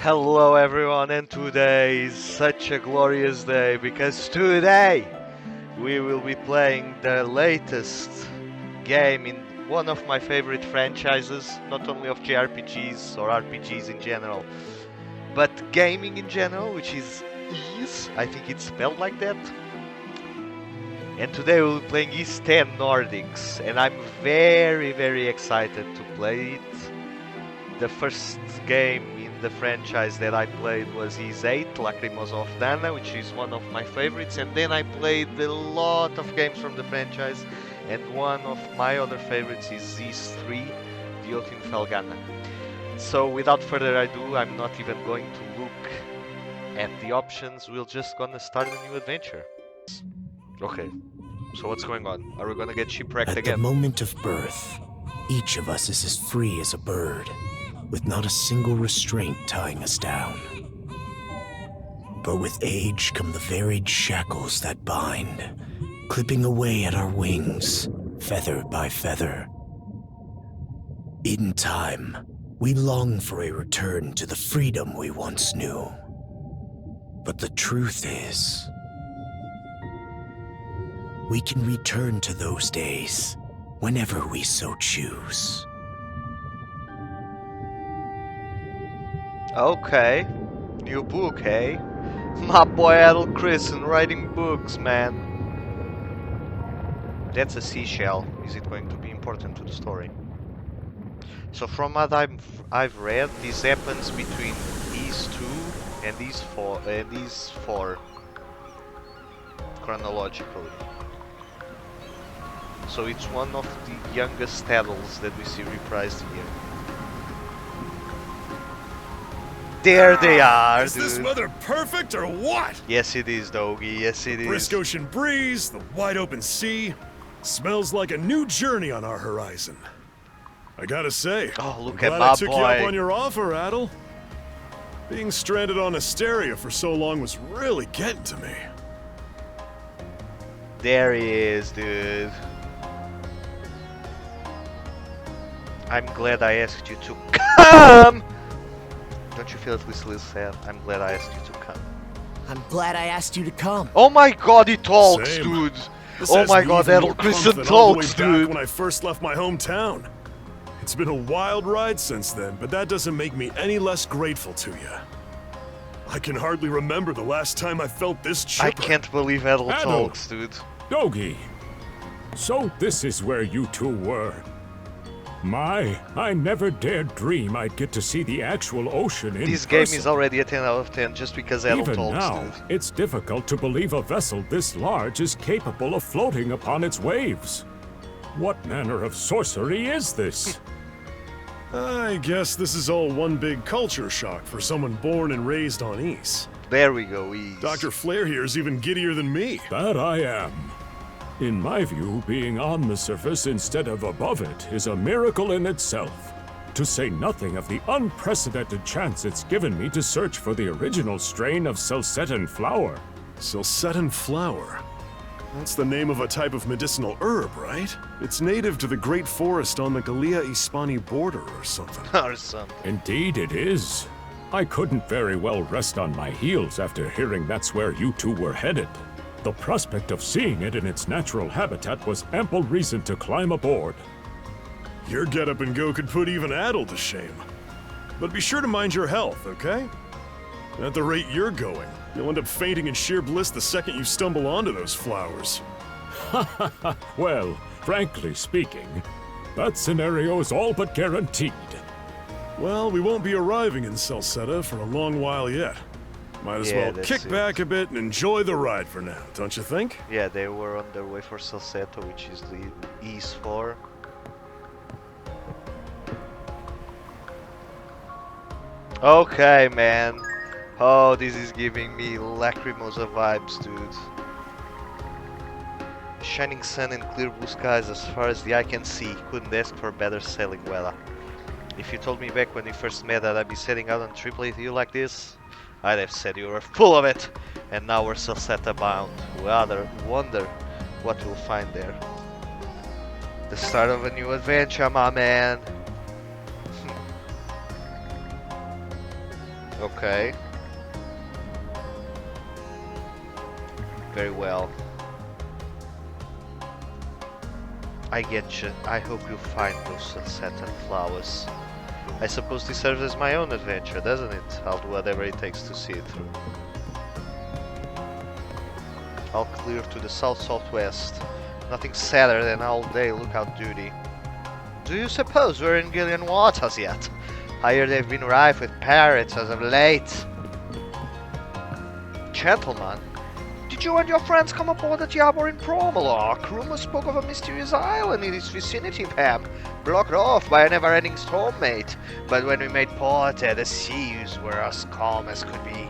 Hello everyone, and today is such a glorious day because today we will be playing the latest game in one of my favorite franchises, not only of JRPGs or RPGs in general, but gaming in general, which is Ys. I think it's spelled like that. And today we'll be playing Ys 10 Nordics, and I'm very excited to play it. The first game in the franchise that I played was Ys 8, Lacrimosa of Dana, which is one of my favorites, and then I played a lot of games from the franchise, and one of my other favorites is Ys 3, The Oath in Felghana. So without further ado, I'm not even going to look at the options, we're just gonna start a new adventure. Okay, so what's going on? Are we gonna get shipwrecked At again? the moment of birth, each of us is as free as a bird, with not a single restraint tying us down. But with age come the varied shackles that bind, clipping away at our wings, feather by feather. In time, we long for a return to the freedom we once knew. But the truth is, we can return to those days whenever we so choose. Okay, new book, hey? My boy ADOL CHRISTIN writing books, man. That's a seashell. Is it going to be important to the story? So from what I've read, this happens between Ys 2 and Ys 4 chronologically. So it's one of the youngest ADOLs that we see reprised here. There they are, Is this dude. weather perfect or what? Yes it is, Doggy, yes it is. Brisk ocean breeze, the wide open sea. Smells like a new journey on our horizon. I gotta say, Oh, look I'm at glad my I took you up boy. on your offer, ADOL. Being stranded on Asteria for so long was really getting to me. There he is, dude. I'm glad I asked you to come! Don't you feel at least a little sad? I'm glad I asked you to come. I'm glad I asked you to come. Oh my god, he talks, Same. dude! This Oh has my me god, even more ADOL pumped CHRISTIN than all the way talks, back dude! when I first left my hometown. It's been a wild ride since then, but that doesn't make me any less grateful to you. I can hardly remember the last time I felt this chipper. I can't believe ADOL ADOL. talks, dude. Dogi! So this is where you two were. I never dared dream I'd get to see the actual ocean in This game person. is already a 10 out of 10 just because ADOL Even talks, now, dude. it's difficult to believe a vessel this large is capable of floating upon its waves. What manner of sorcery is this? I guess this is all one big culture shock for someone born and raised on Ys. There we go, Ys. Dr.Flair here is even giddier than me. That I am. In my view, being on the surface instead of above it is a miracle in itself. To say nothing of the unprecedented chance it's given me to search for the original strain of Selcetan flower. Selcetan flower. That's the name of a type of medicinal herb, right? It's native to the Great Forest on the Gallia-Hispani border or something. Or something. Indeed it is. I couldn't very well rest on my heels after hearing that's where you two were headed. The prospect of seeing it in its natural habitat was ample reason to climb aboard. Your get-up and go could put even ADOL to shame. But be sure to mind your health, okay? At the rate you're going, you'll end up fainting in sheer bliss the second you stumble onto those flowers. Well, frankly speaking, that scenario is all but guaranteed. Well, we won't be arriving in Celceta for a long while yet. Might as Yeah, well that's kick it. back a bit and enjoy the ride for now, don't you think? Yeah, they were on their way for Salcedo, which is the Ys 4. Okay, man. Oh, this is giving me Lacrimosa vibes, dude. Shining sun and clear blue skies as far as the eye can see. Couldn't ask for better sailing weather. If you told me back when we first met that I'd be setting out on a trip with you like this, I'd have said you were full of it. And now we're Salceta bound. Wonder what we'll find there. The start of a new adventure, my man. Okay. Very well. I get you. I hope you find those sunset and flowers. I suppose this serves as my own adventure, doesn't it? I'll do whatever it takes to see it through. I'll clear to the south-southwest. Nothing sadder than all-day lookout duty. Do you suppose we're in Gillian waters yet? I hear they've been rife with pirates as of late. Gentlemen, did you and your friends come aboard the Yabor in Promalock? Rumors spoke of a mysterious island in its vicinity, Pam, blocked off by a never-ending storm, mate. But when we made port, the seas were as calm as could be.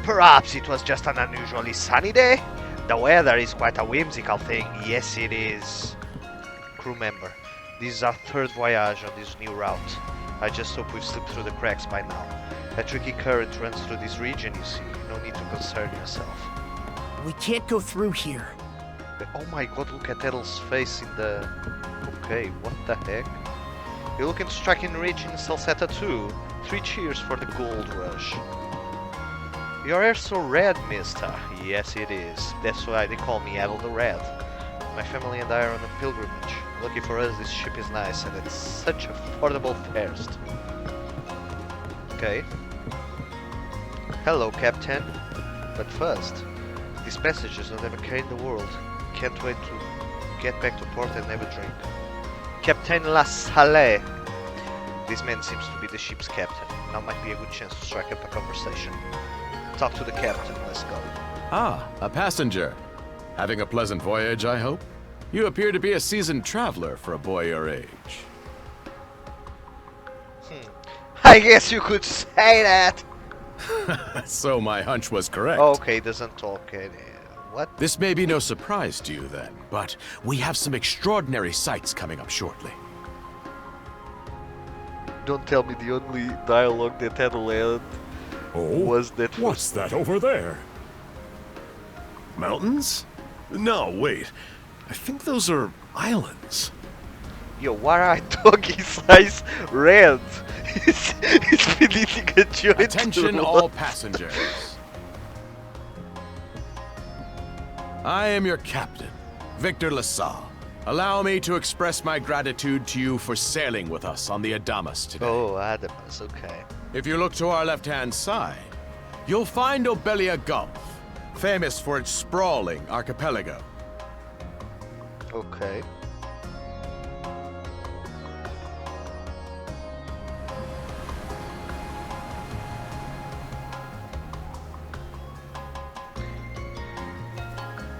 Perhaps it was just an unusually sunny day? The weather is quite a whimsical thing, yes it is. Crew member, this is our third voyage on this new route. I just hope we've slipped through the cracks by now. A tricky current runs through this region, you see. No need to concern yourself. We can't go through here. Oh my god, look at ADOL's face in the... Okay, what the heck? You're looking to striking rich in Salsetta too. 3 cheers for the gold rush. Your hair's so red, mister. Yes, it is. That's why they call me ADOL the Red. My family and I are on a pilgrimage. Lucky for us, this ship is nice and it's such affordable fares too. Okay. Hello, Captain. But first, these passages don't ever care in the world. Can't wait to get back to port and have a drink. Captain La Salle. This man seems to be the ship's captain. Now might be a good chance to strike up a conversation. Talk to the captain, let's go. Ah, a passenger. Having a pleasant voyage, I hope? You appear to be a seasoned traveler for a boy your age. I guess you could say that. So my hunch was correct. Okay, doesn't talk. What? This may be no surprise to you then, but we have some extraordinary sights coming up shortly. Don't tell me the only dialogue that had land Oh, was that. what's that over there? Mountains? No, wait. I think those are islands. Yo, why are doggy-sized red? It's been eating a joint. Attention all passengers. I am your captain, Victor LaSalle. Allow me to express my gratitude to you for sailing with us on the Adamas today. Oh, Adamas, okay. If you look to our left-hand side, you'll find Obelia Gulf, famous for its sprawling archipelago. Okay.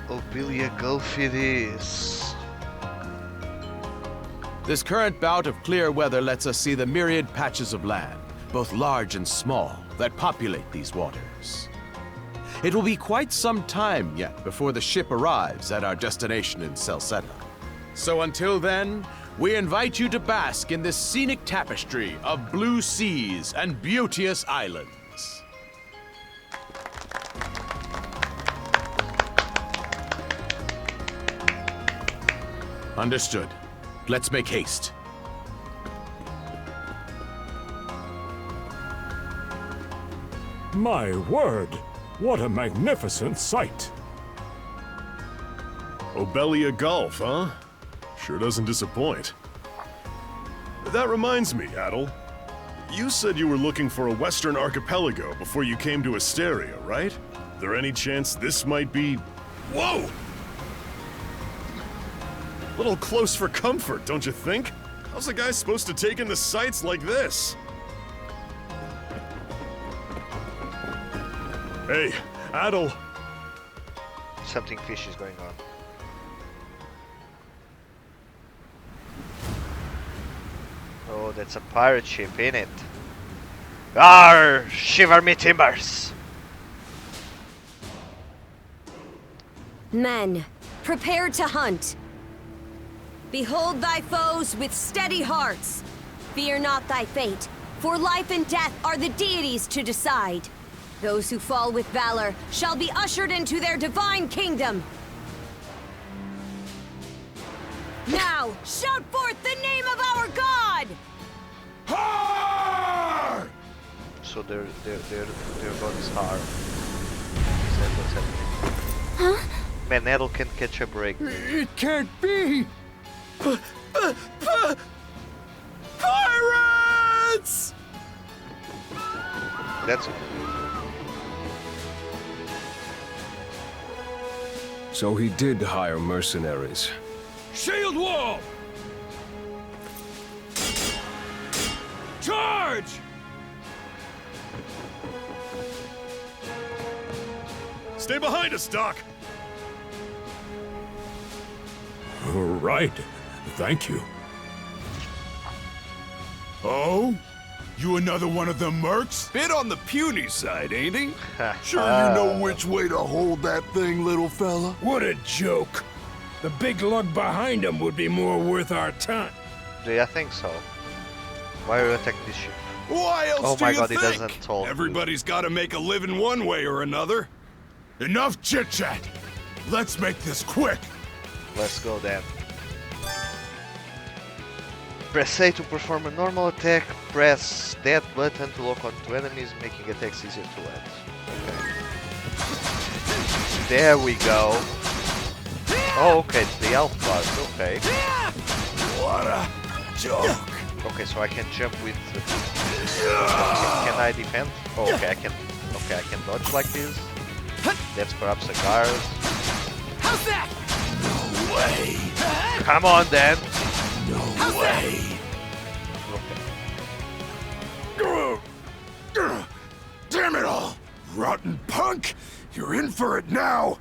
Obelia Gulf it is. This current bout of clear weather lets us see the myriad patches of land, both large and small, that populate these waters. It will be quite some time yet before the ship arrives at our destination in Salsetta. So until then, we invite you to bask in this scenic tapestry of blue seas and beauteous islands. Understood. Let's make haste. My word, what a magnificent sight! Obelia Gulf, huh? Sure doesn't disappoint. That reminds me, ADOL. You said you were looking for a western archipelago before you came to Asteria, right? There any chance this might be... Whoa! A little close for comfort, don't you think? How's a guy supposed to take in the sights like this? Hey, ADOL. Something fishy is going on. Oh, that's a pirate ship, ain't it? Arr! Shiver me timbers! Men, prepare to hunt. Behold thy foes with steady hearts. Fear not thy fate, for life and death are the deities to decide. Those who fall with valor shall be ushered into their divine kingdom. Now, shout forth the name of our God! so their god is hard. Is that what's happening? Huh? Man, Adol can't catch a break. It can't be! Pirates! That's So he did hire mercenaries. Shield wall! Charge! Stay behind us, Doc. Right. Thank you. Oh? You another one of them mercs? Bit on the puny side, ain't he? Sure you know which way to hold that thing, little fella? What a joke. The big lug behind him would be more worth our time. Do you think so? Why are you attacking this ship? Why else Oh do my you god, he think? doesn't talk. Everybody's got to make a living one way or another. Enough chit-chat. Let's make this quick. Let's go then. Press A to perform a normal attack, press that button to lock onto enemies, making attacks easier to land. Okay. There we go. Oh, okay, it's the elf part, okay. What a joke. Okay, so I can jump with... can I defend? Oh, okay, I can dodge like this. That's perhaps a guard. How's that? No way. Come on then! No way. Okay. Damn it all. Rotten punk. You're in for it now.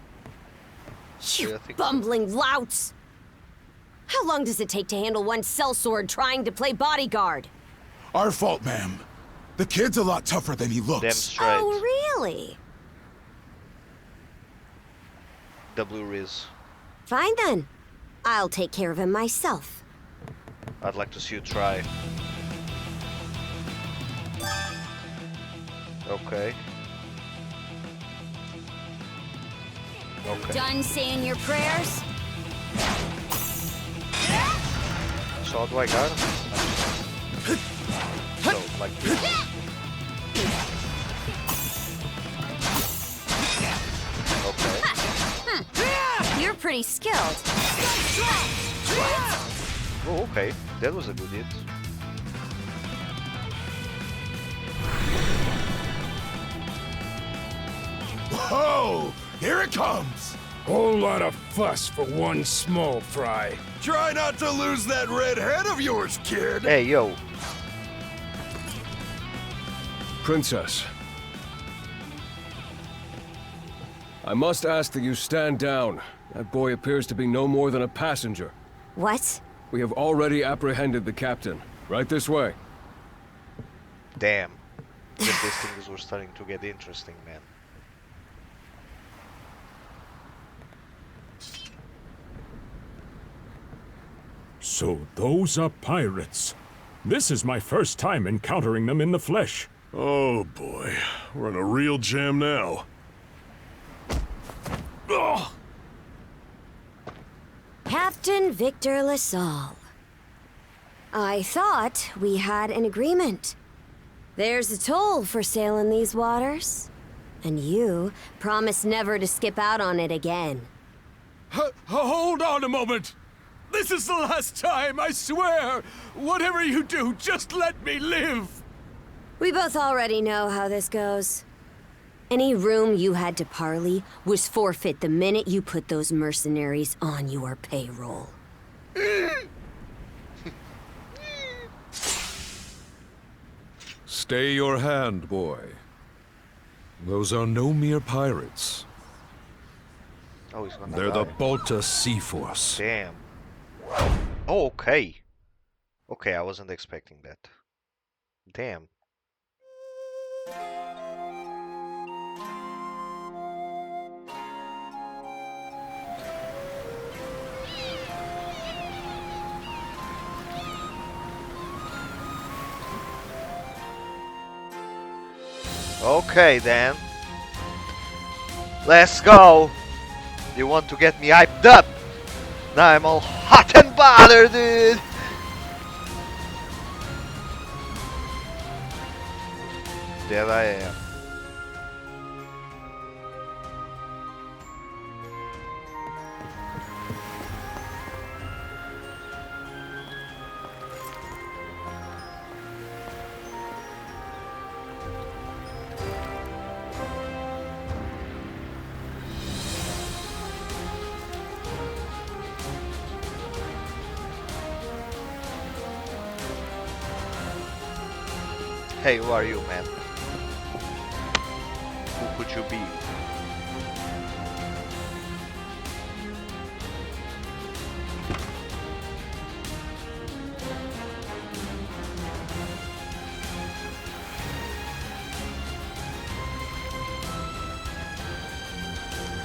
You I think- bumbling louts! How long does it take to handle one sellsword trying to play bodyguard? Our fault, ma'am. The kid's a lot tougher than he looks. Damn straight. Oh, really? W Riz. Fine then. I'll take care of him myself. I'd like to see you try. Okay. Okay. Done saying your prayers? So how do I got him? So, like this. Okay. You're pretty skilled. Oh, okay. That was a good hit. Whoa! Here it comes. Whole lot of fuss for one small fry. Try not to lose that red head of yours, kid. Hey, yo. Princess. I must ask that you stand down. That boy appears to be no more than a passenger. What? We have already apprehended the captain. Right this way. Damn. These things were starting to get interesting, man. So those are pirates. This is my first time encountering them in the flesh. Oh boy, we're in a real jam now. Ugh. Captain Victor LaSalle. I thought we had an agreement. There's a toll for sailing these waters. And you promised never to skip out on it again. Hold on a moment. This is the last time, I swear. Whatever you do, just let me live. We both already know how this goes. Any room you had to parley was forfeit the minute you put those mercenaries on your payroll. Stay your hand, boy. Those are no mere pirates. Oh, he's gonna They're the die. Balta Sea Force. Damn. Oh, okay. Okay, I wasn't expecting that. Damn. Okay then. Let's go. You want to get me hyped up? Now I'm all hot and bothered, dude. There I am. Hey, who are you, man? Who could you be?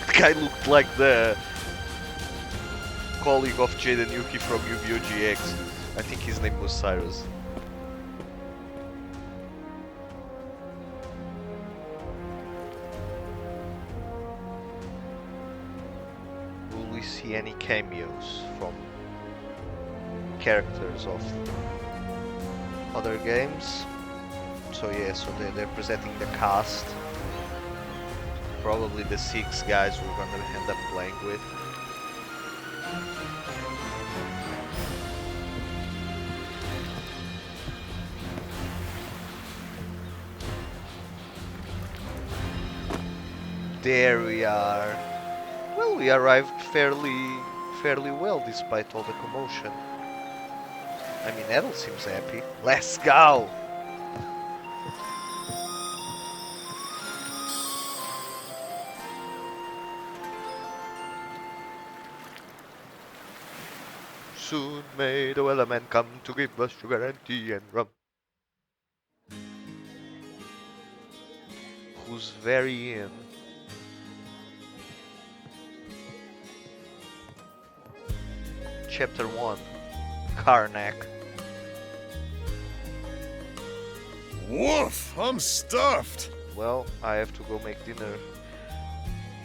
The guy looked like the colleague of Jaden Yuki from Yu-Gi-Oh! GX. I think his name was Cyrus. See any cameos from characters of other games. So yeah, so they're presenting the cast. Probably the 6 guys we're gonna end up playing with. There we are. Well, we arrived fairly well despite all the commotion. I mean, ADOL seems happy. Let's go! Soon may the weatherman come to give us sugar and tea and rum. Who's very in? Chapter 1, Karnak. Woof! I'm stuffed! Well, I have to go make dinner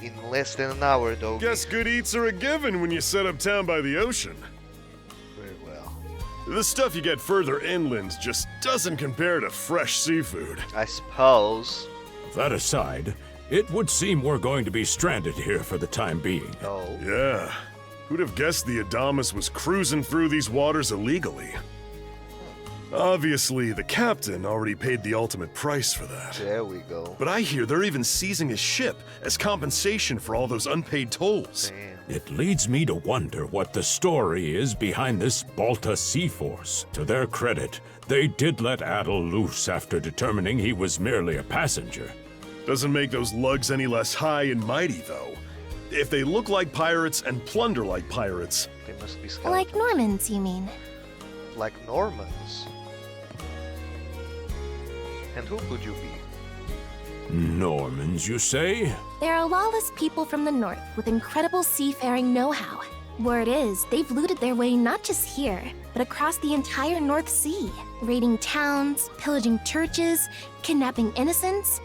in less than an hour, though. Guess good eats are a given when you set up town by the ocean. Very well. The stuff you get further inland just doesn't compare to fresh seafood. I suppose. That aside, it would seem we're going to be stranded here for the time being. Oh. Yeah. Who'd have guessed the Adamas was cruising through these waters illegally? Obviously, the captain already paid the ultimate price for that. There we go. But I hear they're even seizing his ship as compensation for all those unpaid tolls. Damn. It leads me to wonder what the story is behind this Balta Sea Force. To their credit, they did let ADOL loose after determining he was merely a passenger. Doesn't make those lugs any less high and mighty, though. If they look like pirates and plunder like pirates... They must be skeletons. Like Normans, you mean? Like Normans? And who could you be? Normans, you say? They're a lawless people from the north with incredible seafaring know-how. Word is, they've looted their way not just here, but across the entire North Sea, raiding towns, pillaging churches, kidnapping innocents.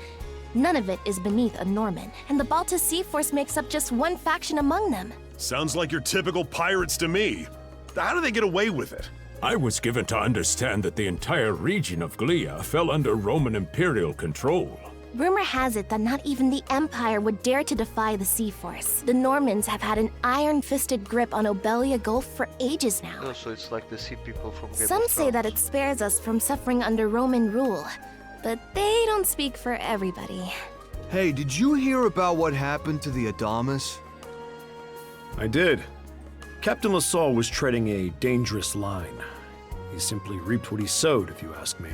None of it is beneath a Norman, and the Balta Sea Force makes up just one faction among them. Sounds like your typical pirates to me. How do they get away with it? I was given to understand that the entire region of Glia fell under Roman imperial control. Rumor has it that not even the Empire would dare to defy the Sea Force. The Normans have had an iron-fisted grip on Obelia Gulf for ages now. Oh, so it's like the sea people from Game Some of say that it Thrones. spares us from suffering under Roman rule, but they don't speak for everybody. Hey, did you hear about what happened to the Adamas? I did. Captain LaSalle was treading a dangerous line. He simply reaped what he sowed, if you ask me.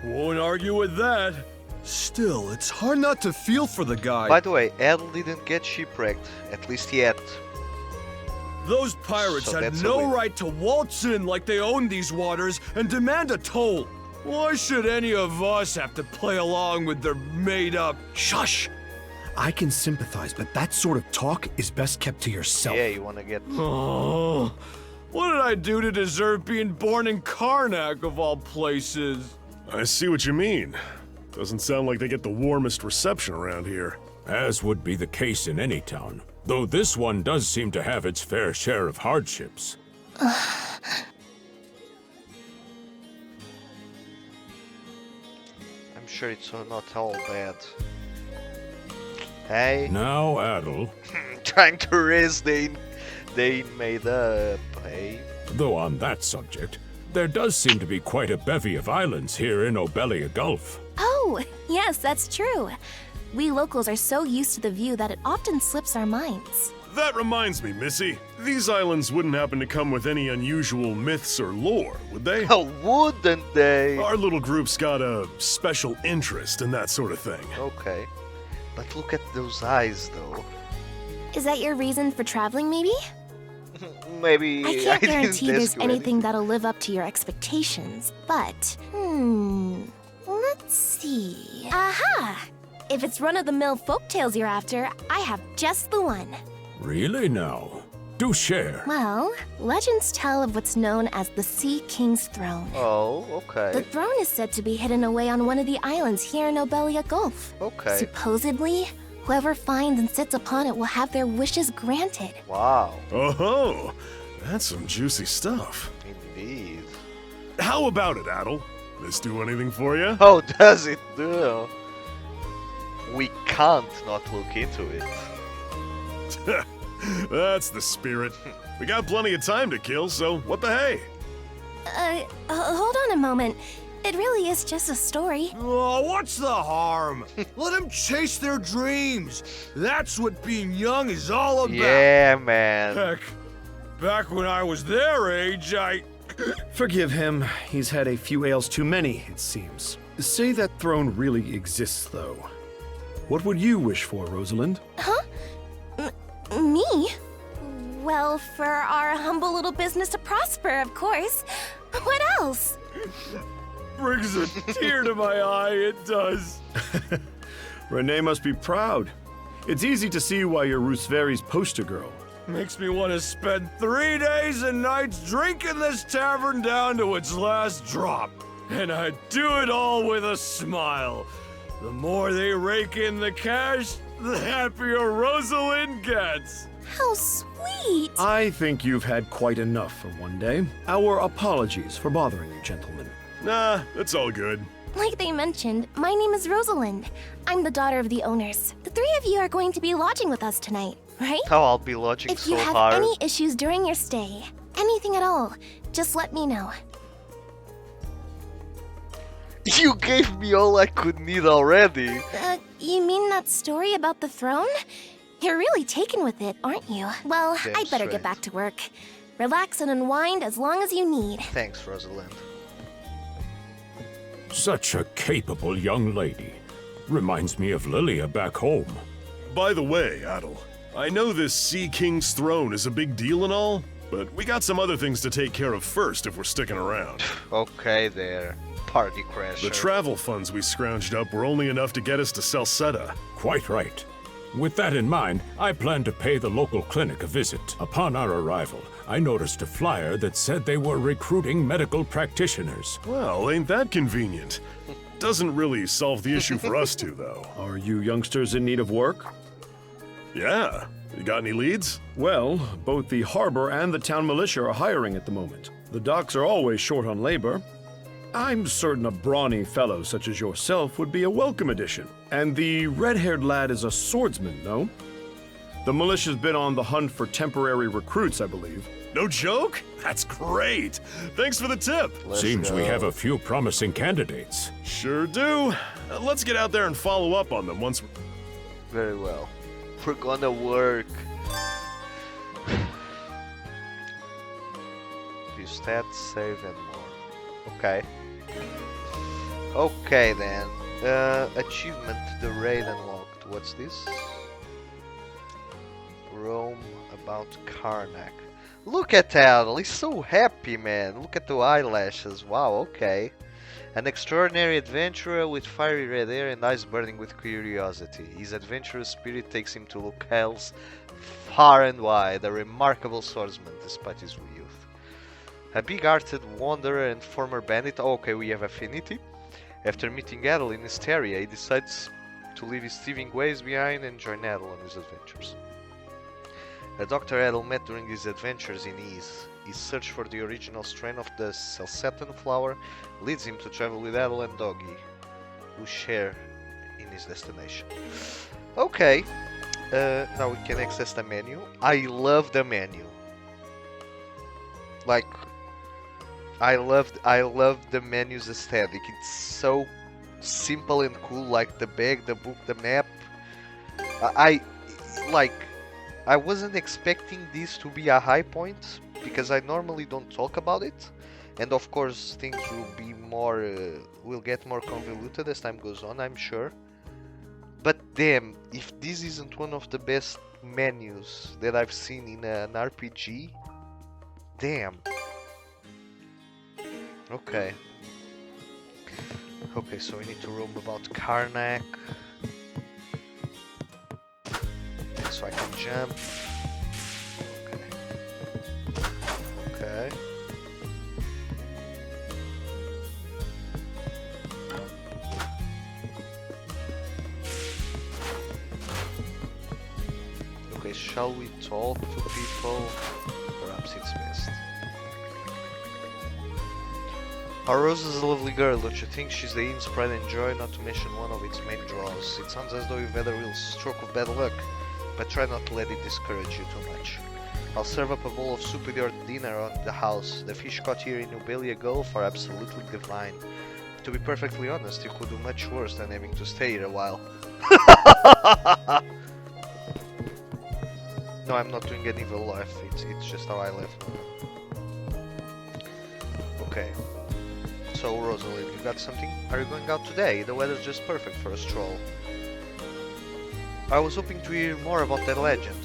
Won't argue with that. Still, it's hard not to feel for the guy. By the way, ADOL didn't get shipwrecked, at least yet. Those pirates So had that's a no win. right to waltz in like they own these waters and demand a toll. Why should any of us have to play along with their made-up... Shush! I can sympathize, but that sort of talk is best kept to yourself. Yeah, you wanna get... Oh, what did I do to deserve being born in Karnak, of all places? I see what you mean. Doesn't sound like they get the warmest reception around here. As would be the case in any town, though this one does seem to have its fair share of hardships. I'm adventure, it's not all bad. Hey? Now, Adol. Trying to raise they made up, hey? Though on that subject, there does seem to be quite a bevy of islands here in Obelia Gulf. Oh, yes, that's true. We locals are so used to the view that it often slips our minds. That reminds me, Missy. These islands wouldn't happen to come with any unusual myths or lore, would they? Oh, wouldn't they? Our little group's got a special interest in that sort of thing. Okay. But look at those eyes, though. Is that your reason for traveling, maybe? Maybe I can't didn't guarantee there's ask you anything that'll live up to your expectations, but... let's see... Aha! If it's run-of-the-mill folktales you're after, I have just the one. Really now? Do share. Well, legends tell of what's known as the Sea King's Throne. Oh, okay. The throne is said to be hidden away on one of the islands here in Obelia Gulf. Okay. Supposedly, whoever finds and sits upon it will have their wishes granted. Wow. Oh, that's some juicy stuff. Indeed. How about it, Adol? This do anything for you? Oh, does it do? We can't not look into it. That's the spirit. We got plenty of time to kill, so what the hey? Hold on a moment. It really is just a story. Oh, what's the harm? Let them chase their dreams. That's what being young is all about. Yeah, man. Heck, back when I was their age, Forgive him. He's had a few ales too many, it seems. Say that throne really exists, though. What would you wish for, Rosalind? Huh? Me? Well, for our humble little business to prosper, of course. What else? Brings a tear to my eye, it does. Renee must be proud. It's easy to see why you're Rooseveri's poster girl. Makes me want to spend 3 days and nights drinking this tavern down to its last drop. And I do it all with a smile. The more they rake in the cash, the happier Rosalind gets. How sweet! I think you've had quite enough for one day. Our apologies for bothering you, gentlemen. Nah, that's all good. Like they mentioned, my name is Rosalind. I'm the daughter of the owners. The three of you are going to be lodging with us tonight, right? Oh, I'll be lodging If so you have hard. any issues during your stay, anything at all, just let me know. You gave me all I could need already. You mean that story about the throne? You're really taken with it, aren't you? Well, Damn I'd better straight. get back to work. Relax and unwind as long as you need. Thanks, Rosalind. Such a capable young lady. Reminds me of Lilia back home. By the way, Adol, I know this Sea King's throne is a big deal and all, but we got some other things to take care of first if we're sticking around. Okay, there. Party crasher. The travel funds we scrounged up were only enough to get us to Salsetta. Quite right. With that in mind, I plan to pay the local clinic a visit. Upon our arrival, I noticed a flyer that said they were recruiting medical practitioners. Well, ain't that convenient? Doesn't really solve the issue for us two, though. Are you youngsters in need of work? Yeah. You got any leads? Well, both the harbor and the town militia are hiring at the moment. The docks are always short on labor. I'm certain a brawny fellow such as yourself would be a welcome addition. And the red-haired lad is a swordsman, no? The militia's been on the hunt for temporary recruits, I believe. No joke? That's great. Thanks for the tip. Seems we have a few promising candidates. Sure do. Let's get out there and follow up on them once. Very well. We're gonna work. View stats, save, and more. Okay. Okay then. Achievement, the raid unlocked. What's this? Roam about Karnak. Look at Adol, he's so happy, man. Look at the eyelashes. Wow, okay. An extraordinary adventurer with fiery red hair and eyes burning with curiosity. His adventurous spirit takes him to locales far and wide. A remarkable swordsman despite his youth. A big-hearted wanderer and former bandit. Oh, okay, we have affinity. After meeting Adol in Hysteria, he decides to leave his thieving ways behind and join Adol on his adventures. A Dr. Adol met during his adventures in Ease. His search for the original strain of the Salsetan flower leads him to travel with Adol and Doggy, who share in his destination. Okay, now we can access the menu. I love the menu. Like, I love the menu's aesthetic. It's so simple and cool. Like the bag, the book, the map. I wasn't expecting this to be a high point because I normally don't talk about it, and of course things will be more will get more convoluted as time goes on, I'm sure. But damn, if this isn't one of the best menus that I've seen in an RPG, damn. Okay. Okay, so we need to roam about Karnak. So I can jump. Okay. Okay, shall we talk to people? Perhaps it's best. Our Rose is a lovely girl, don't you think? She's the inn's pride and joy, not to mention one of its main draws. It sounds as though you've had a real stroke of bad luck, but try not to let it discourage you too much. I'll serve up a bowl of soup with your dinner on the house. The fish caught here in Ubelia Gulf are absolutely divine. To be perfectly honest, you could do much worse than having to stay here a while. No, I'm not doing an evil laugh, it's just how I laugh. Okay. So, Rosalind, you got something? Are you going out today? The weather's just perfect for a stroll. I was hoping to hear more about that legend.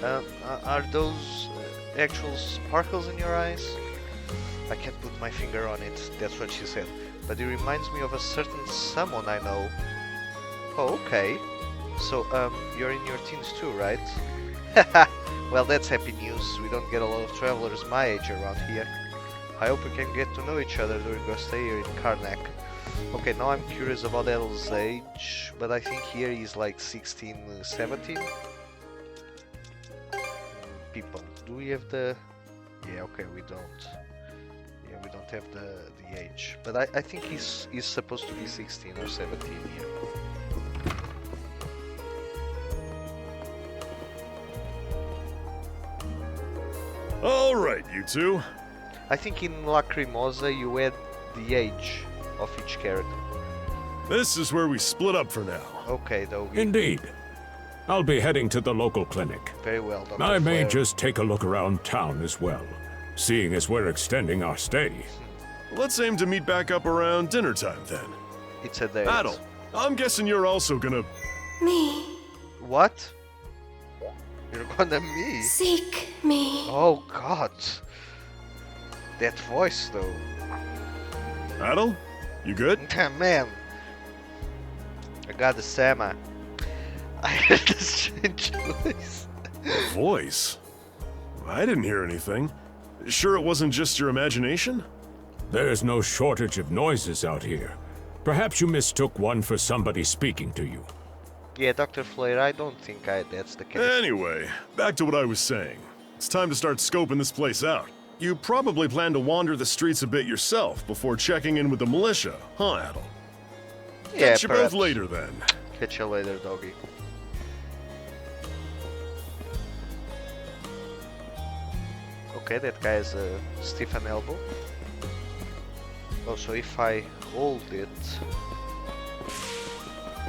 Are those actual sparkles in your eyes? I can't put my finger on it, that's what she said. But it reminds me of a certain someone I know. Oh, okay. So, you're in your teens too, right? Well, that's happy news. We don't get a lot of travelers my age around here. I hope we can get to know each other during our stay here in Karnak. Okay, now I'm curious about Adol's age, but I think here he's like 16, 17. People, do we have the... Yeah, okay, we don't. Yeah, we don't have the age. But I think he's supposed to be 16 or 17 here. Alright, you two. I think in Lacrimosa you had the age of each character. This is where we split up for now. Okay, though. Indeed. I'll be heading to the local clinic. Very well, Dr. I may Flair. just take a look around town as well, seeing as we're extending our stay. Let's aim to meet back up around dinner time then. It's a date. Adol, I'm guessing you're also gonna... Me. What? You're gonna me? Seek me. Oh god. That voice though. Adol? You good? Man. I got the Sama. I heard the strange voice. Voice? I didn't hear anything. Sure it wasn't just your imagination? There's no shortage of noises out here. Perhaps you mistook one for somebody speaking to you. Yeah, Dr. Flair, I don't think that's the case. Anyway, back to what I was saying. It's time to start scoping this place out. You probably plan to wander the streets a bit yourself before checking in with the militia, huh, Adol? Yeah, Catch you perhaps. both later then. Catch you later, doggy. Okay, that guy has a stiffen elbow. Oh, so if I hold it...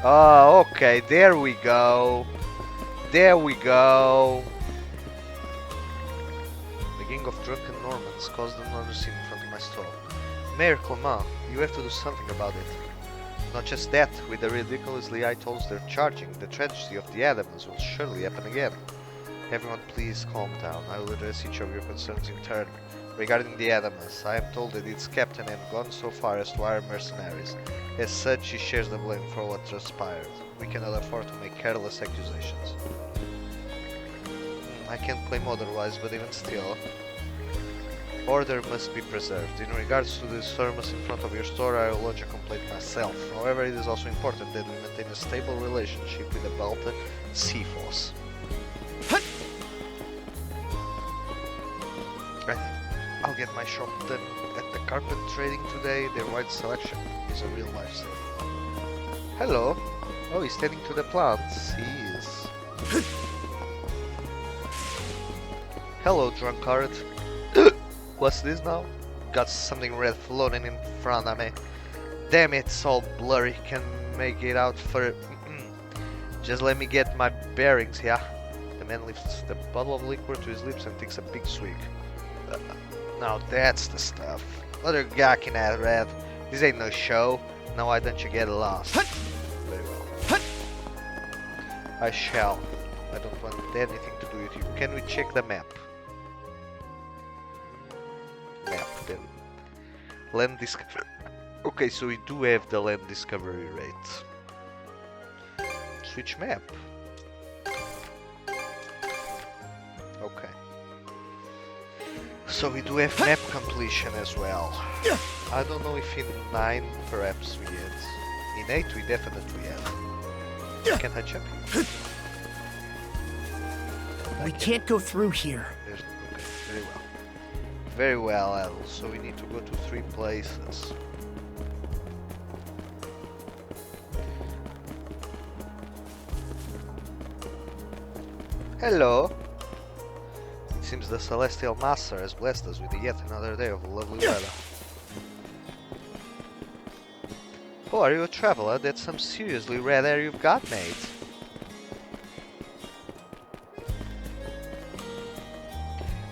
Oh, okay, there we go. There we go. The gang of drunken Normans caused another scene in front of my stall. Mayor Clement, you have to do something about it. Not just that, with the ridiculously high tolls they're charging, the tragedy of the Adams will surely happen again. Everyone please calm down, I will address each of your concerns in turn. Regarding the Adamas, I am told that its captain had gone so far as to hire mercenaries. As such, he shares the blame for what transpired. We cannot afford to make careless accusations. I can't claim otherwise, but even still... Order must be preserved. In regards to the thermos in front of your store, I will lodge a complaint myself. However, it is also important that we maintain a stable relationship with the Balta Sea Force. I'll get my shop done at the carpet trading today, their wide selection. He's a real lifesaver. Hello. Oh, he's tending to the plants. He is. Hello, drunkard. What's this now? Got something red floating in front of me. Damn, it's all blurry. Can make it out for... Just let me get my bearings here. The man lifts the bottle of liquor to his lips and takes a big swig. Now that's the stuff. Another gawk in that red. This ain't no show. Now why don't you get lost? Very well. I shall. I don't want anything to do with you. Can we check the map? Map, then. Land discovery. Okay, so we do have the land discovery rate. Switch map. Okay. So we do have map completion as well. I don't know if in 9 perhaps we had. In 8 we definitely had. Can I check? We can't go through here. Okay, very well. Very well, ADOL. So we need to go to 3 places. Hello. It seems the Celestial Master has blessed us with yet another day of lovely weather. Oh, are you a traveler? That's some seriously rare air you've got, mate.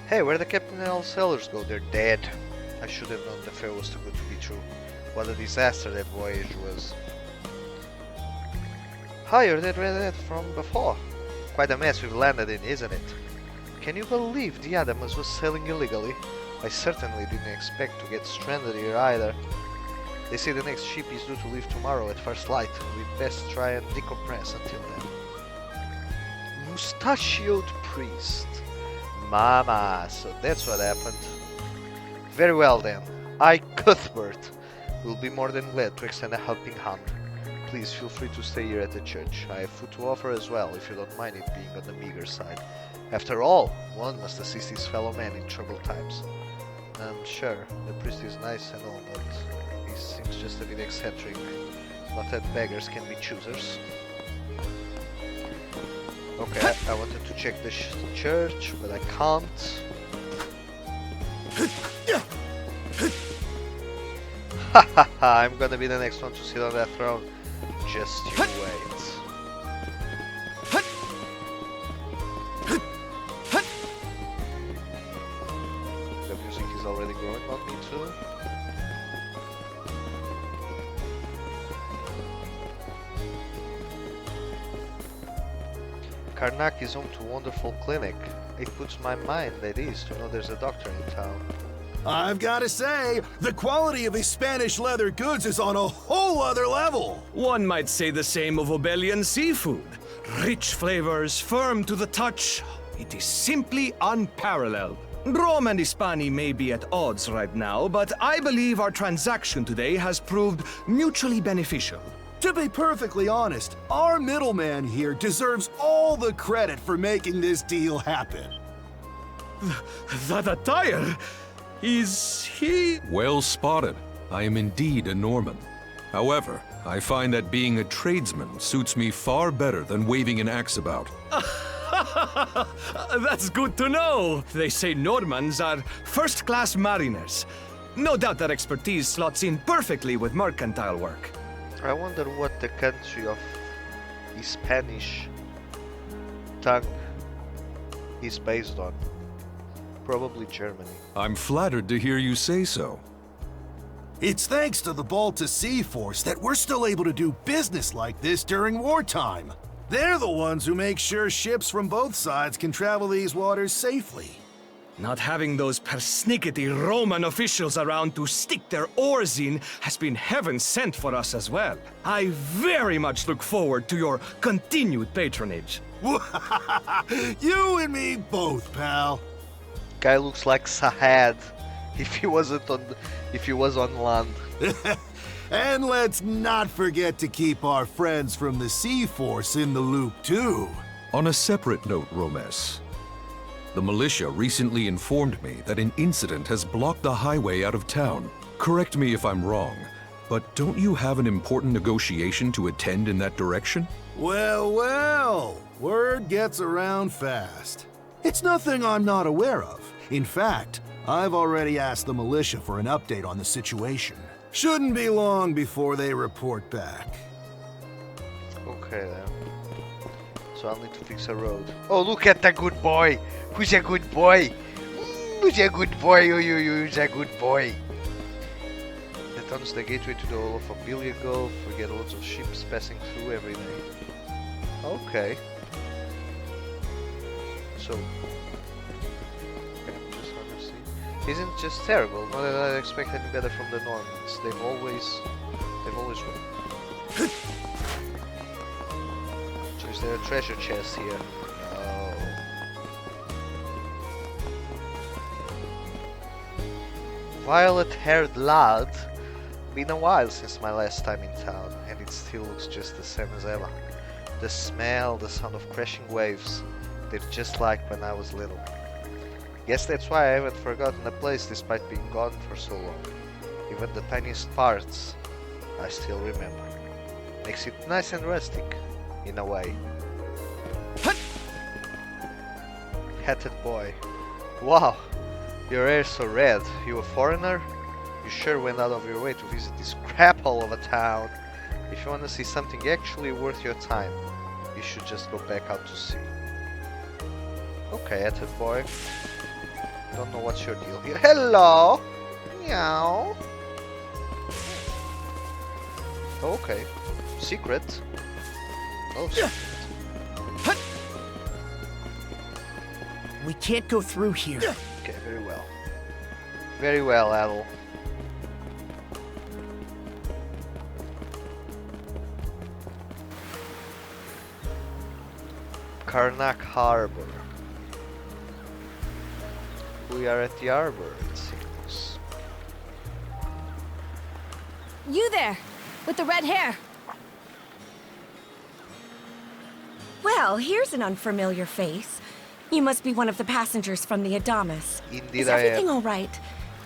Hey, where'd the Captain and all sailors go? They're dead. I should have known the fair was too good to be true. What a disaster that voyage was. Hi, you're that red from before. Quite a mess we've landed in, isn't it? Can you believe the Adamus was sailing illegally? I certainly didn't expect to get stranded here either. They say the next ship is due to leave tomorrow at first light. We'd best try and decompress until then. Mustachioed priest. Mama, so that's what happened. Very well then. I, Cuthbert, will be more than glad to extend a helping hand. Please feel free to stay here at the church. I have food to offer as well, if you don't mind it being on the meager side. After all, one must assist his fellow man in troubled times. I'm sure, the priest is nice and all, but he seems just a bit eccentric. Not that beggars can be choosers. Okay, I wanted to check the church, but I can't. Hahaha, I'm gonna be the next one to sit on that throne. Just you wait. The music is already growing on me too. Karnak is home to a wonderful clinic. It puts my mind at ease to know there's a doctor in town. I've got to say, the quality of his Spanish leather goods is on a whole other level. One might say the same of Obelian seafood. Rich flavors, firm to the touch. It is simply unparalleled. Rome and Hispani may be at odds right now, but I believe our transaction today has proved mutually beneficial. To be perfectly honest, our middleman here deserves all the credit for making this deal happen. That attire? Is he... Well spotted. I am indeed a Norman. However, I find that being a tradesman suits me far better than waving an axe about. That's good to know. They say Normans are first-class mariners. No doubt that expertise slots in perfectly with mercantile work. I wonder what the country of Spanish tongue is based on. Probably Germany. I'm flattered to hear you say so. It's thanks to the Balta Sea Force that we're still able to do business like this during wartime. They're the ones who make sure ships from both sides can travel these waters safely. Not having those persnickety Roman officials around to stick their oars in has been heaven sent for us as well. I very much look forward to your continued patronage. You and me both, pal. Guy looks like Sahad if he was on land. And let's not forget to keep our friends from the Sea Force in the loop too. On a separate note, Romes, the militia recently informed me that an incident has blocked the highway out of town. Correct me if I'm wrong, But don't you have an important negotiation to attend in that direction? Well, well, word gets around fast. It's nothing I'm not aware of. In fact, I've already asked the militia for an update on the situation. Shouldn't be long before they report back. Okay then. So I'll need to fix a road. Oh, look at that good boy! Who's a good boy? Who's a good boy? Who's a good boy? That turns the gateway to the whole of Abelia Gulf. We get lots of ships passing through every day. Okay. So, just honestly, isn't just terrible. Not that I expect any better from the Normans. They've always won. So is there a treasure chest here? No. Violet-haired lad. Been a while since my last time in town, and it still looks just the same as ever. The smell, the sound of crashing waves. They're just like when I was little. Guess that's why I haven't forgotten the place despite being gone for so long. Even the tiniest parts, I still remember. Makes it nice and rustic, in a way. Hatted boy. Wow, your hair's so red. You a foreigner? You sure went out of your way to visit this crap hole of a town. If you want to see something actually worth your time, you should just go back out to sea. Okay, hatted boy. Don't know what's your deal here. Hello! Meow! Okay. Secret? Oh, secret. We can't go through here. Okay, very well. Very well, ADOL. Karnak Harbor. We are at the harbor, it seems. You there, with the red hair. Well, here's an unfamiliar face. You must be one of the passengers from the Adamas. Indeed, Is I everything am. all right?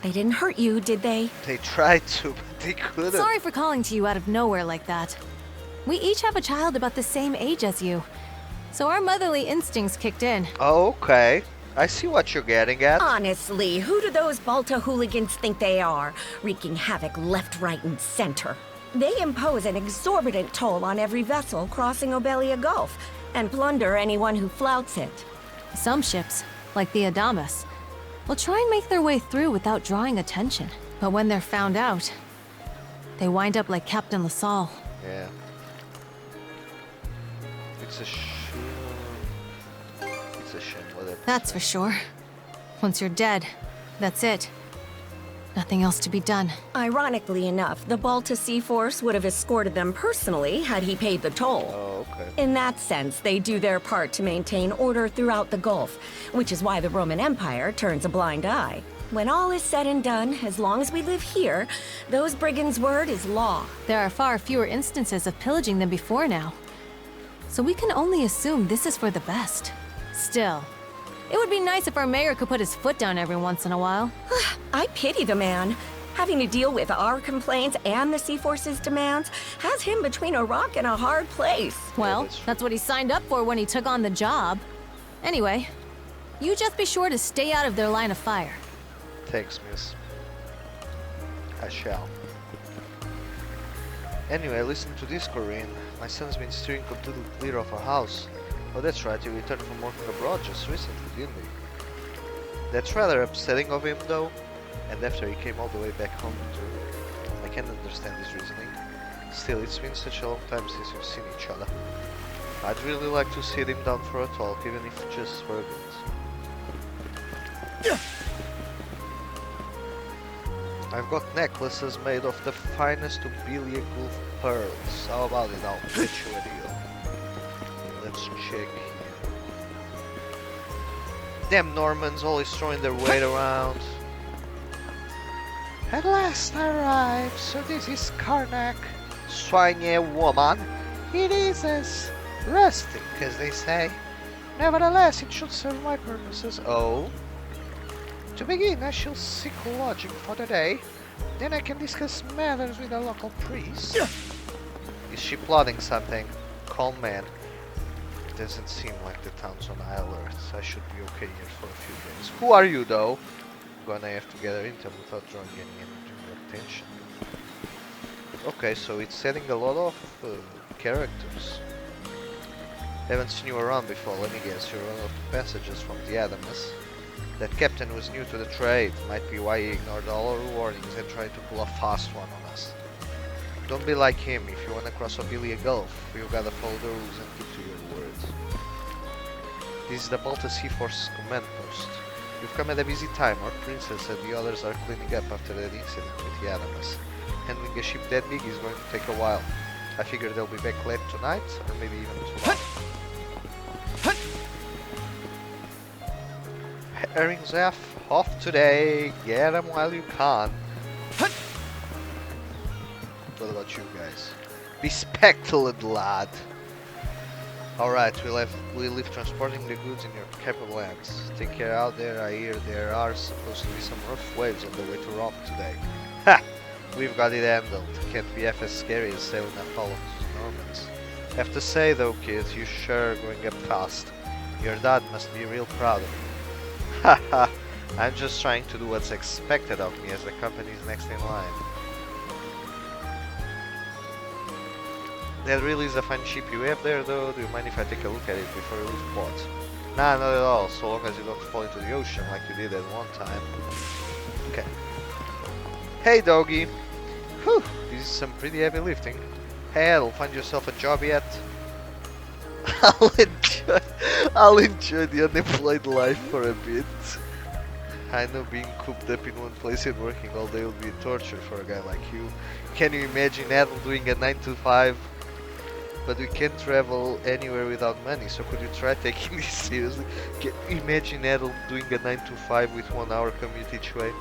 They didn't hurt you, did they? They tried to, but they couldn't. Sorry for calling to you out of nowhere like that. We each have a child about the same age as you, so our motherly instincts kicked in. Oh, okay. I see what you're getting at. Honestly, who do those Balta hooligans think they are? Wreaking havoc left, right, and center. They impose an exorbitant toll on every vessel crossing Obelia Gulf, and plunder anyone who flouts it. Some ships, like the Adamas, will try and make their way through without drawing attention. But when they're found out, they wind up like Captain LaSalle. Yeah. It's a shame. It's a shame. That's for sure. Once you're dead, that's it. Nothing else to be done. Ironically enough, the Balta Sea Force would have escorted them personally had he paid the toll. Oh, okay. In that sense, they do their part to maintain order throughout the Gulf, which is why the Roman Empire turns a blind eye. When all is said and done, as long as we live here, those brigands' word is law. There are far fewer instances of pillaging than before now. So we can only assume this is for the best. Still, it would be nice if our mayor could put his foot down every once in a while. I pity the man. Having to deal with our complaints and the Sea Force's demands has him between a rock and a hard place. Well, that's what he signed up for when he took on the job. Anyway, you just be sure to stay out of their line of fire. Thanks, miss. I shall. Anyway, listen to this, Corinne. My son's been steering completely clear of our house. Oh, that's right, he returned from working abroad just recently, didn't he? That's rather upsetting of him, though. And after he came all the way back home too. I can't understand his reasoning. Still, it's been such a long time since we've seen each other. I'd really like to sit him down for a talk, even if just for a bit. I've got necklaces made of the finest Obelia Gulf pearls. How about it? I'll pitch you a deal. Let's check here. Damn Normans always throwing their weight around. At last I arrived, so this is Karnak. Soigne woman. It is as rustic as they say. Nevertheless, it should serve my purposes. Oh. To begin, I shall seek lodging for the day. Then I can discuss matters with a local priest. Is she plotting something? Calm man. Doesn't seem like the town's on high alert. I should be okay here for a few days. Who are you, though? Gonna have to gather intel without drawing any attention. Okay, so it's setting a lot of characters. Haven't seen you around before, let me guess. You're one of the passengers from the Adamus. That captain was new to the trade. Might be why he ignored all our warnings and tried to pull a fast one on us. Don't be like him. If you wanna cross Obelia Gulf, you gotta follow the rules and keep to your words. This is the Balta Sea Force command post. You've come at a busy time. Our princess and the others are cleaning up after that incident with the Adamus. Handling a ship that big is going to take a while. I figure they'll be back late tonight, or maybe even tomorrow. Herrings off today. Get them while you can. What about you guys? Be spectacled, lad. Alright, we'll leave transporting the goods in your capable hands. Take care out there. I hear there are supposed to be some rough waves on the way to Rome today. Ha! We've got it handled. Can't be half as scary as sailing a follow to Normans. Have to say though, kids, you sure are going up fast. Your dad must be real proud of you. Haha, I'm just trying to do what's expected of me as the company's next in line. That really is a fine ship you have there though. Do you mind if I take a look at it before you leave port? Nah, not at all, so long as you don't fall into the ocean like you did at one time. Okay. Hey doggy! Whew, this is some pretty heavy lifting. Hey Adol, find yourself a job yet? I'll enjoy the unemployed life for a bit. I know being cooped up in one place and working all day will be torture for a guy like you. Can you imagine Adol doing a 9 to 5? But we can't travel anywhere without money, so could you try taking this seriously? Can you imagine Adol doing a 9 to 5 with 1 hour commute each way?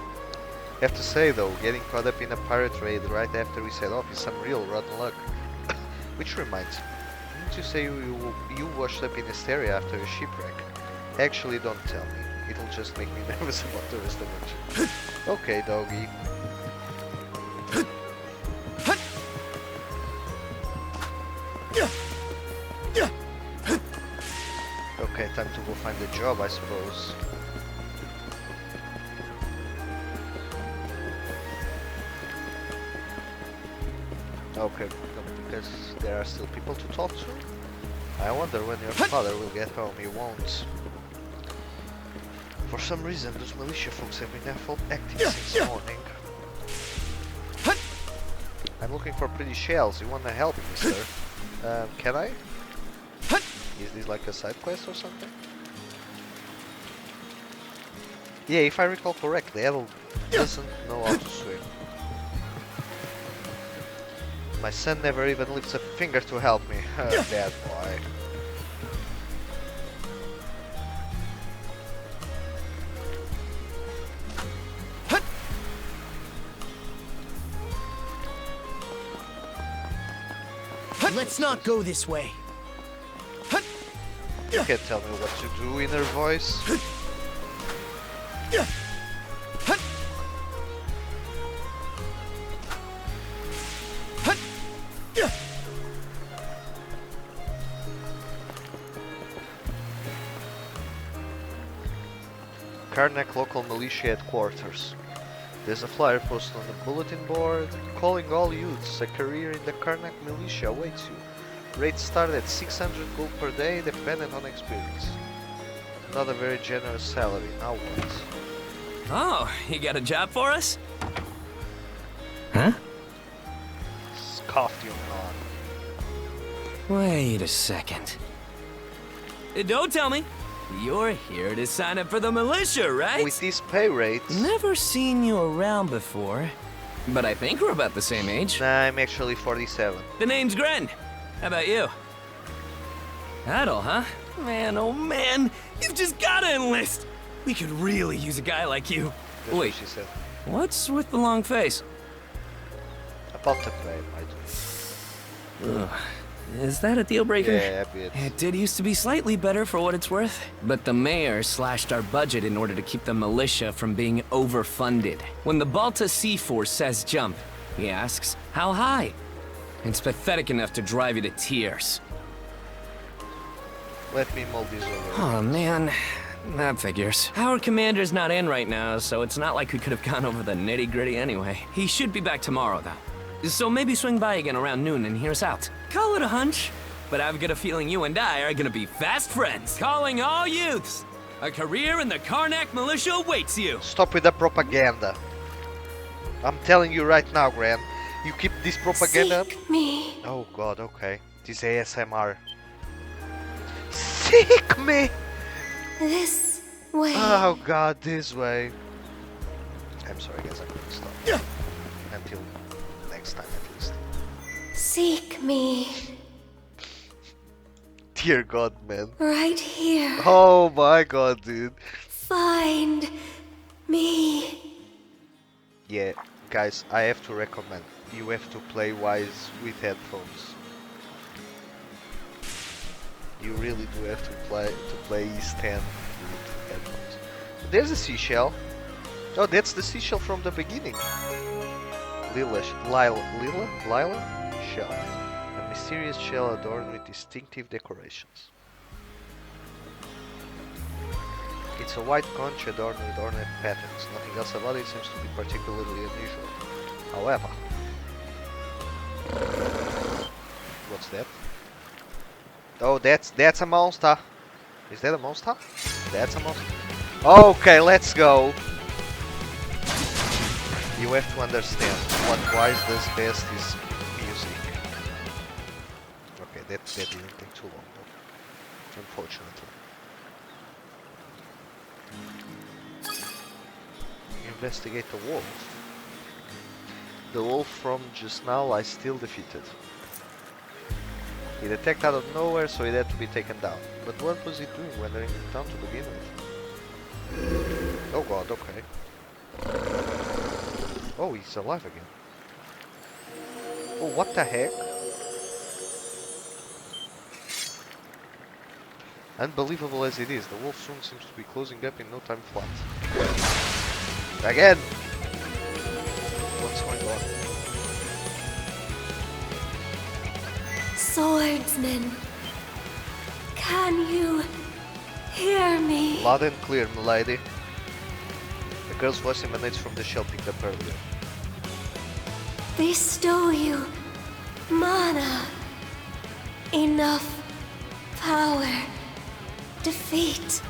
Have to say though, getting caught up in a pirate raid right after we set off is some real rotten luck. Which reminds me, didn't you say you washed up in Asteria after a shipwreck? Actually, don't tell me. It'll just make me nervous about the rest of it. Okay, doggy. Okay, time to go find a job, I suppose. Okay, because there are still people to talk to. I wonder when your father will get home. He won't. For some reason, those militia folks have been active since morning. I'm looking for pretty shells. You wanna help me, mister? Can I? Is this like a side quest or something? Yeah, if I recall correctly, Adol doesn't know how to swim. My son never even lifts a finger to help me. Bad boy. Let's not go this way. You can't tell me what to do, inner voice. Karnak local militia headquarters. There's a flyer posted on the bulletin board calling all youths. A career in the Karnak militia awaits you. Rates start at 600 gold per day, dependent on experience. Not a very generous salary. Now what? Oh, you got a job for us? Huh? Scoffed you on. Wait a second. Don't tell me. You're here to sign up for the militia, right? With these pay rates... Never seen you around before. But I think we're about the same age. Nah, I'm actually 47. The name's Gren. How about you? Adol, huh? Man, oh man, you've just gotta enlist! We could really use a guy like you. That's Wait, what she said. What's with the long face? About to pay, I do. Ugh. Is that a deal breaker? Yeah, a bit. It did used to be slightly better for what it's worth. But the mayor slashed our budget in order to keep the militia from being overfunded. When the Balta Sea Force says jump, he asks, how high? It's pathetic enough to drive you to tears. Let me mull this over. Oh man, that figures. Our commander's not in right now, so it's not like we could have gone over the nitty-gritty anyway. He should be back tomorrow, though. So maybe swing by again around noon and hear us out. Call it a hunch, but I've got a feeling you and I are gonna be fast friends. Calling all youths! A career in the Karnak militia awaits you! Stop with the propaganda. I'm telling you right now, Gran. You keep this propaganda up. Seek me. Oh god, okay. This ASMR. Seek me! This way. Oh god, this way. I'm sorry guys, I couldn't stop. Until next time at least. Seek me. Dear god, man. Right here. Oh my god, dude. Find me. Yeah, guys, I have to recommend. You have to play wise with headphones. You really do have to play East 10 with headphones. There's a seashell. Oh, that's the seashell from the beginning. Lila shell. A mysterious shell adorned with distinctive decorations. It's a white conch adorned with ornate patterns. Nothing else about it seems to be particularly unusual. However, what's that? Oh, that's a monster. Is that a monster? That's a monster. Okay, let's go. You have to understand what Wise does best is music. Okay, that didn't take too long, though. Unfortunately. Investigate the wolf. The wolf from just now I still defeated. It attacked out of nowhere, so it had to be taken down. But what was it doing wandering in town to begin with? Oh god, okay. Oh, he's alive again. Oh, what the heck? Unbelievable as it is, the wolf soon seems to be closing up in no time flat. Again! What's going on? Swordsman, can you hear me? Loud and clear, milady. The girl's voice emanates from the shell picked up earlier. Bestow you mana. Enough power. Defeat.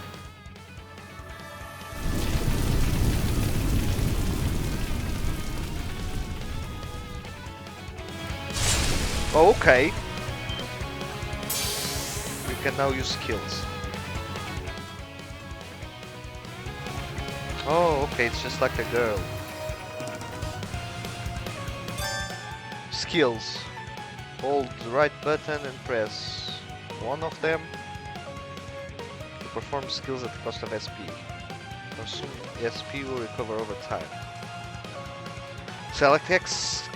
Okay. You can now use skills. Oh, okay, it's just like a girl. Skills. Hold the right button and press one of them to perform skills at the cost of SP. Consume SP will recover over time. Select X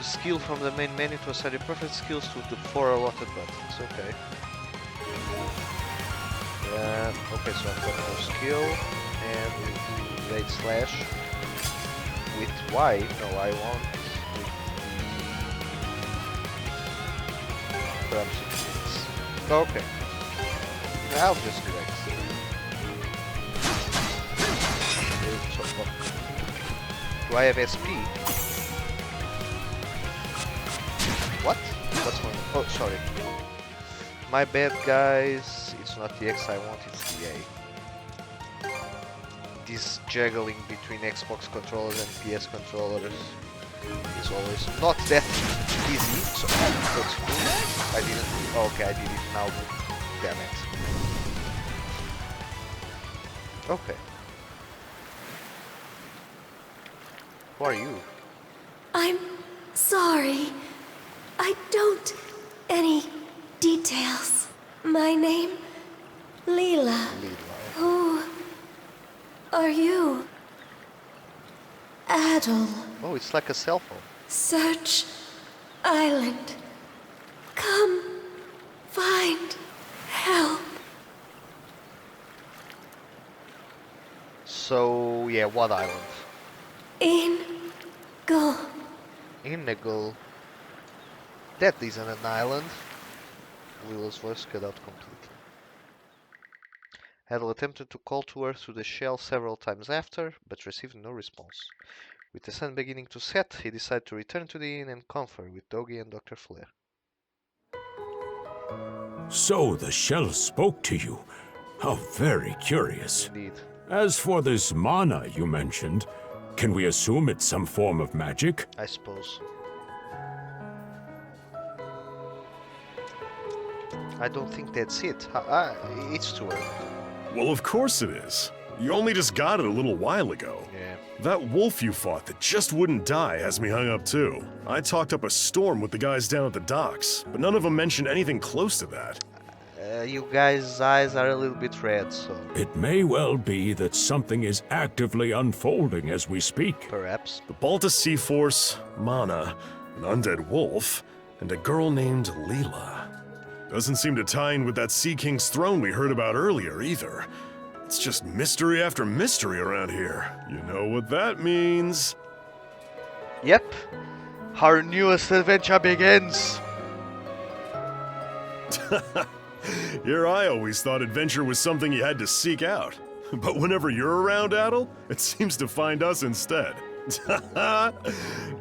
skill from the main menu to assign your perfect skills to the 4 allotted buttons. Okay. Okay, so I'm gonna go skill and we'll do raid slash with Y. No, I want with the corruption skills. Okay. I'll just do X. Do I have SP? What? What's going on? Oh, sorry. My bad, guys. It's not the X I want, it's the A. This juggling between Xbox controllers and PS controllers is always not that easy. So that's cool. I didn't. Oh, okay, I did it now. Damn it. Okay. Who are you? I'm sorry. I don't... any details. My name? Leela. Who are you? ADOL. Oh, it's like a cell phone. Search Island. Come, find help. So, yeah, what island? Go. Inegel. That isn't an island. Willow's voice cut out completely. Adol attempted to call to her through the shell several times after, but received no response. With the sun beginning to set, he decided to return to the inn and confer with Doggy and Dr. Flair. So the shell spoke to you. How very curious. Indeed. As for this mana you mentioned, can we assume it's some form of magic? I suppose. I don't think that's it. It's too early. Well, of course it is. You only just got it a little while ago. Yeah. That wolf you fought that just wouldn't die has me hung up too. I talked up a storm with the guys down at the docks, but none of them mentioned anything close to that. You guys' eyes are a little bit red, so... It may well be that something is actively unfolding as we speak. Perhaps. The Baltus Sea Force, Mana, an undead wolf, and a girl named Leela. Doesn't seem to tie in with that Sea King's throne we heard about earlier, either. It's just mystery after mystery around here. You know what that means. Yep. Our newest adventure begins. Here I always thought adventure was something you had to seek out. But whenever you're around, Adol, it seems to find us instead.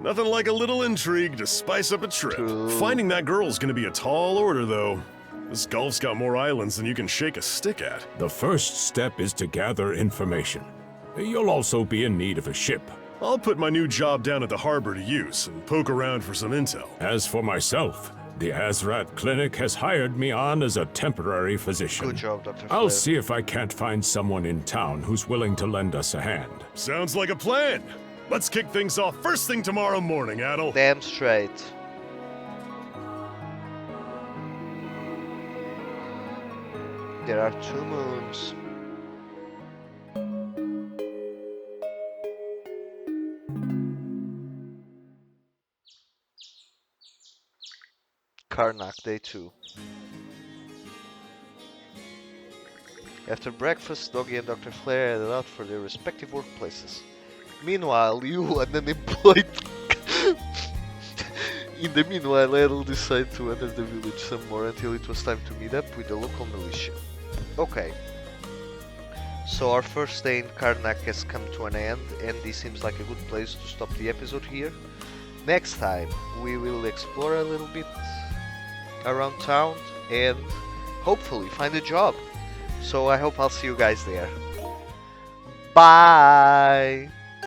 Nothing like a little intrigue to spice up a trip. Finding that girl's gonna be a tall order, though. This Gulf's got more islands than you can shake a stick at. The first step is to gather information. You'll also be in need of a ship. I'll put my new job down at the harbor to use and poke around for some intel. As for myself, the Azrat Clinic has hired me on as a temporary physician. Good job, Dr. Flair. I'll see if I can't find someone in town who's willing to lend us a hand. Sounds like a plan. Let's kick things off first thing tomorrow morning, Adol. Damn straight. There are 2 moons. Karnak, Day 2. After breakfast, Doggy and Dr. Flair headed out for their respective workplaces. Meanwhile, you, an unemployed... In the meanwhile, Adol decided to enter the village some more until it was time to meet up with the local militia. Okay. So our first day in Karnak has come to an end, and this seems like a good place to stop the episode here. Next time, we will explore a little bit around town and hopefully find a job. So I hope I'll see you guys there. Bye!